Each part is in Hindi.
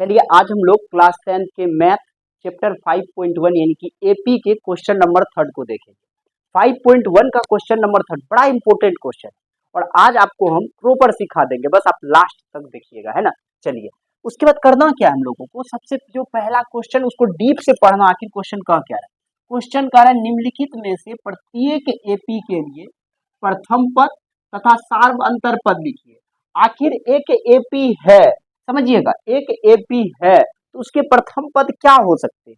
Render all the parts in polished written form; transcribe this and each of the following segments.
चलिए आज हम लोग क्लास 10 के मैथ चैप्टर 5.1 यानी कि एपी के क्वेश्चन नंबर 3 को देखेंगे। 5.1 का क्वेश्चन नंबर 3 बड़ा इंपॉर्टेंट क्वेश्चन है और आज आपको हम प्रॉपर सिखा देंगे, बस आप लास्ट तक देखिएगा, है ना। चलिए उसके बाद करना क्या है हम लोगों को, सबसे जो पहला क्वेश्चन उसको डीप से पढ़ना, आखिर क्वेश्चन कह क्या रहा है। क्वेश्चन कह रहा है निम्नलिखित में से प्रत्येक एपी के लिए प्रथम पद तथा सार्व अंतर पद लिखिए। आखिर एक एपी है, समझिएगा, एक एपी है तो उसके प्रथम पद क्या हो सकते हैं,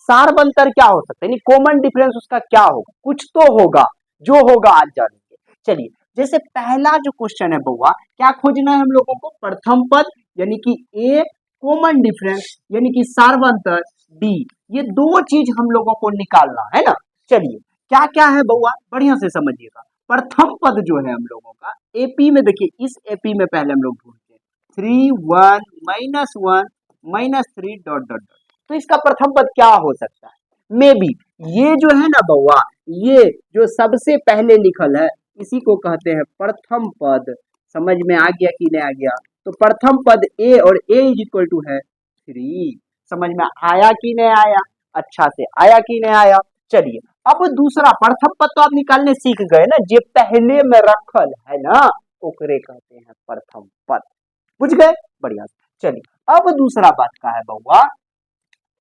सार्व अंतर क्या हो सकते हैं, यानी कॉमन डिफरेंस उसका क्या होगा, कुछ तो होगा, जो होगा आज जानेंगे। चलिए जैसे पहला जो क्वेश्चन है बउआ, क्या खोजना है हम लोगों को, प्रथम पद यानी कि ए, कॉमन डिफरेंस यानी कि सार्व अंतर डी, ये दो चीज हम लोगों को निकालना है ना। चलिए क्या क्या है बउआ, बढ़िया से समझिएगा। प्रथम पद जो है हम लोगों का एपी में, देखिए इस एपी में पहले हम लोग ढूंढते हैं 3 1 -1 -3 डॉट डॉट डॉट, तो इसका प्रथम पद क्या हो सकता है, मे बी ये जो है ना बउआ, ये जो सबसे पहले लिखल है इसी को कहते हैं प्रथम पद। समझ में आ गया कि नहीं आ गया, तो प्रथम पद ए और ए इज इक्वल टू है 3। समझ में आया कि नहीं आया, अच्छा से आया कि नहीं आया। चलिए अब दूसरा प्रथम पद तो आप निकालने सीख गए ना, जो पहले में रखल है ना ओकरे कहते हैं प्रथम पद, बुझ गए, बढ़िया। चलिए अब दूसरा बात का है बउआ,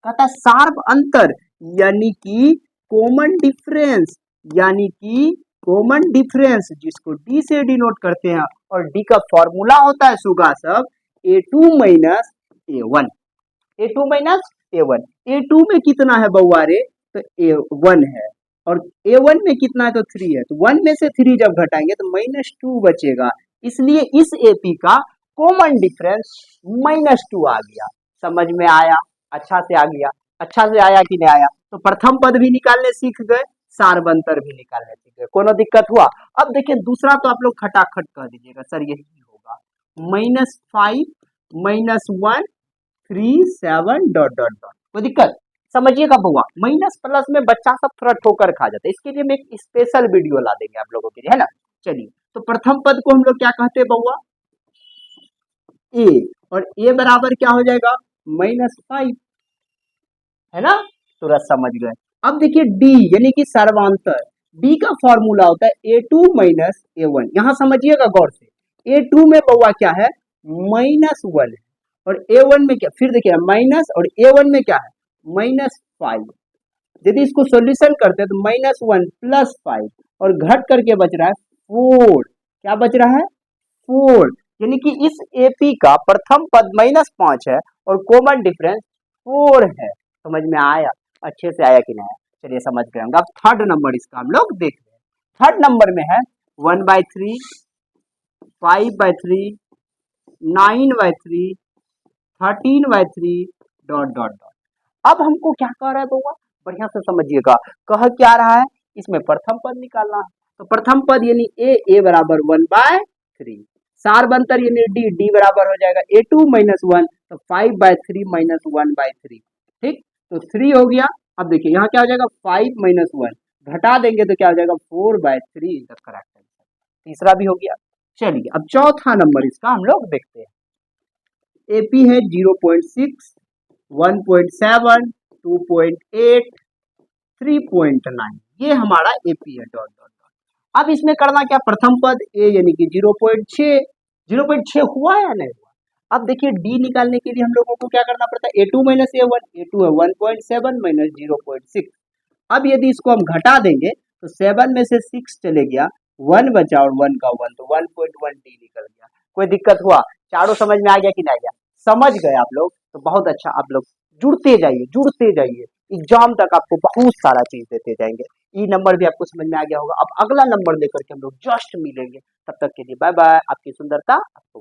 कहता सार्व अंतर यानी कि कॉमन डिफरेंस, यानी कि कॉमन डिफरेंस जिसको डी से डिनोट करते हैं, और डी का फॉर्मूला होता है सुगा सब a2 minus a1, a2 minus a1। a2 में कितना है बउआ रे, तो a1 है, और a1 में कितना है तो 3 है, तो 1 में से 3 जब घटाएंगे तो -2 बचेगा, इसलिए इस एपी का कॉमन डिफरेंस -2 आ गया। समझ में आया, अच्छा से आ गया, अच्छा से आया कि नहीं आया। तो प्रथम पद भी निकालने सीख गए, सार्व अंतर भी निकालने सीख गए, कोनो दिक्कत हुआ। अब देखिए दूसरा तो आप लोग खटाखट कह दीजिएगा सर यही होगा, -5 -1 3 7 डॉट डॉट डॉट, कोई दिक्कत, समझिएगा बउआ। माइनस प्लस में बच्चा सब थोड़ा ठोकर खा जाता है, इसके लिए हम एक स्पेशल वीडियो ला देंगे आप लोगों के लिए, है ना। चलिए तो प्रथम पद को हम लोग क्या कहते हैं बउआ, ए, और ए बराबर क्या हो जाएगा -5, है ना, तुरंत समझ गए। अब देखिए डी यानी कि सर्वांतर, डी का फॉर्मूला होता है a2 माइनस a1, यहां समझिएगा गौर से। a2 में बउआ क्या है -1 है, और a1 में क्या, फिर देखिए माइनस, और a1 में क्या है -5। यदि इसको सॉल्यूशन करते हैं तो -1 + 5 और घट करके बच रहा है 4, क्या बच रहा है 4, यानी कि इस एपी का प्रथम पद -5 है और कॉमन डिफरेंस 4 है। समझ में आया, अच्छे से आया कि नहीं आया, चलिए समझ गए होंगे। अब थर्ड नंबर इसका हम लोग देख रहे हैं। थर्ड नंबर में है 1/3 5/3 9/3 13/3 डॉट डॉट डॉट। अब हमको क्या कह रहा है बउआ, बढ़िया से समझिएगा, कह क्या रहा है, इसमें प्रथम पद निकालना है। तो प्रथम पद यानी ए बराबर 1/3, सार्व अंतर यानी डी बराबर हो जाएगा a2 - 1, तो 5/3 - 1/3, ठीक, तो 3 हो गया। अब देखिए यहाँ क्या हो जाएगा 5 - 1, घटा देंगे तो क्या हो जाएगा 4/3 इज द करेक्ट आंसर। तीसरा भी हो गया। चलिए अब चौथा नंबर इसका हम लोग देखते हैं। एपी है 0.6 1.7 2.8 3.9, ये हमारा एपी है डॉट डॉट डॉट। अब इसमें करना क्या, प्रथम पद ए यानी कि 0.6 हुआ या नहीं हुआ। अब देखिए डी निकालने के लिए हम लोगों को क्या करना पड़ता है, a2 माइनस a1, a2 है 1.7 माइनस 0.6। अब यदि इसको हम घटा देंगे तो 7 में से 6 चले गया, 1 बचा और 1 का 1, तो 1.1 डी निकल गया। कोई दिक्कत हुआ, चारों समझ में आ गया कि नहीं आ गया, समझ गए आप लोग तो बहुत अच्छा। आप लोग जुड़ते जाइए, एग्जाम तक आपको बहुत सारा चीज देते जाएंगे। ई नंबर भी आपको समझ में आ गया होगा। अब अगला नंबर लेकर के हम लोग जस्ट मिलेंगे, तब तक के लिए बाय बाय। आपकी सुंदरता आपको